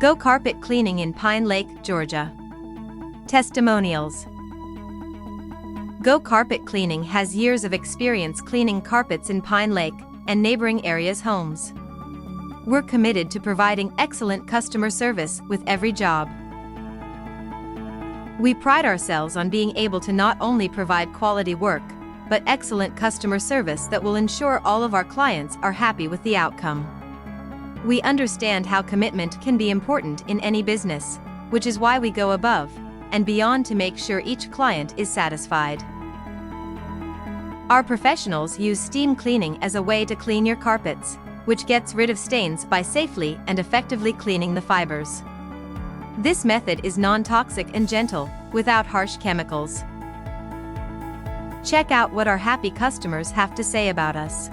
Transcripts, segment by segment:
Go carpet cleaning in Pine Lake, Georgia. Testimonials. Go Carpet Cleaning has years of experience cleaning carpets in Pine Lake and neighboring areas' homes. We're committed to providing excellent customer service with every job. We pride ourselves on being able to not only provide quality work, but excellent customer service that will ensure all of our clients are happy with the outcome. We understand how commitment can be important in any business, which is why we go above and beyond to make sure each client is satisfied. Our professionals use steam cleaning as a way to clean your carpets, which gets rid of stains by safely and effectively cleaning the fibers. This method is non-toxic and gentle, without harsh chemicals. Check out what our happy customers have to say about us.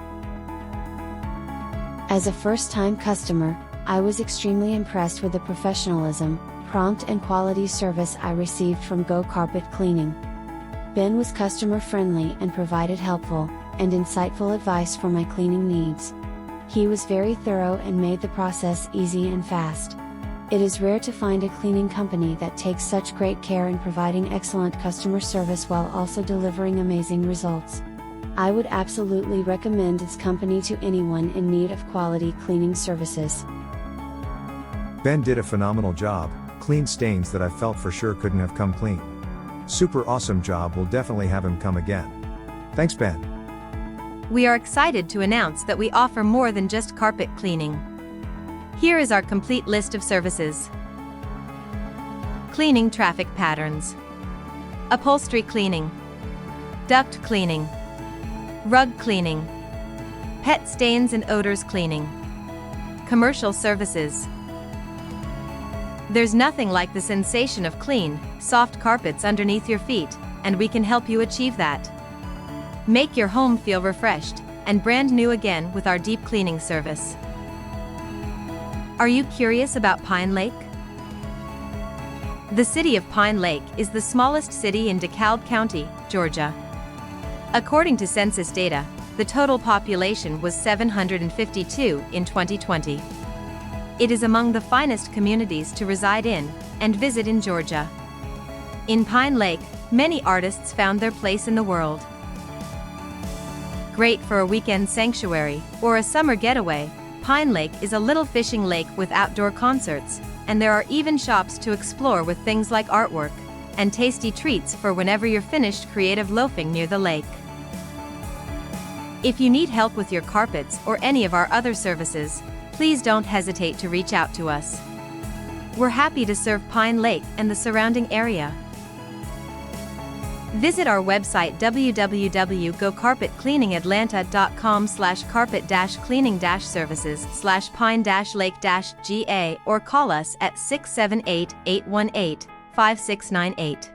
As a first-time customer, I was extremely impressed with the professionalism, prompt and quality service I received from Go Carpet Cleaning. Ben was customer-friendly and provided helpful and insightful advice for my cleaning needs. He was very thorough and made the process easy and fast. It is rare to find a cleaning company that takes such great care in providing excellent customer service while also delivering amazing results. I would absolutely recommend this company to anyone in need of quality cleaning services. Ben did a phenomenal job, cleaned stains that I felt for sure couldn't have come clean. Super awesome job, will definitely have him come again. Thanks, Ben. We are excited to announce that we offer more than just carpet cleaning. Here is our complete list of services. Cleaning traffic patterns. Upholstery cleaning. Duct cleaning. Rug cleaning. Pet stains and odors cleaning. Commercial services. There's nothing like the sensation of clean, soft carpets underneath your feet, and we can help you achieve that. Make your home feel refreshed and brand new again with our deep cleaning service. Are you curious about Pine Lake? The city of Pine Lake is the smallest city in DeKalb County, Georgia. According to census data, the total population was 752 in 2020. It is among the finest communities to reside in and visit in Georgia. In Pine Lake, many artists found their place in the world. Great for a weekend sanctuary or a summer getaway, Pine Lake is a little fishing lake with outdoor concerts, and there are even shops to explore with things like artwork and tasty treats for whenever you're finished creative loafing near the lake. If you need help with your carpets or any of our other services, please don't hesitate to reach out to us. We're happy to serve Pine Lake and the surrounding area. Visit our website www.gocarpetcleaning.atlanta.com/carpet-cleaning-services/pine-lake-ga or call us at 678-818-5698.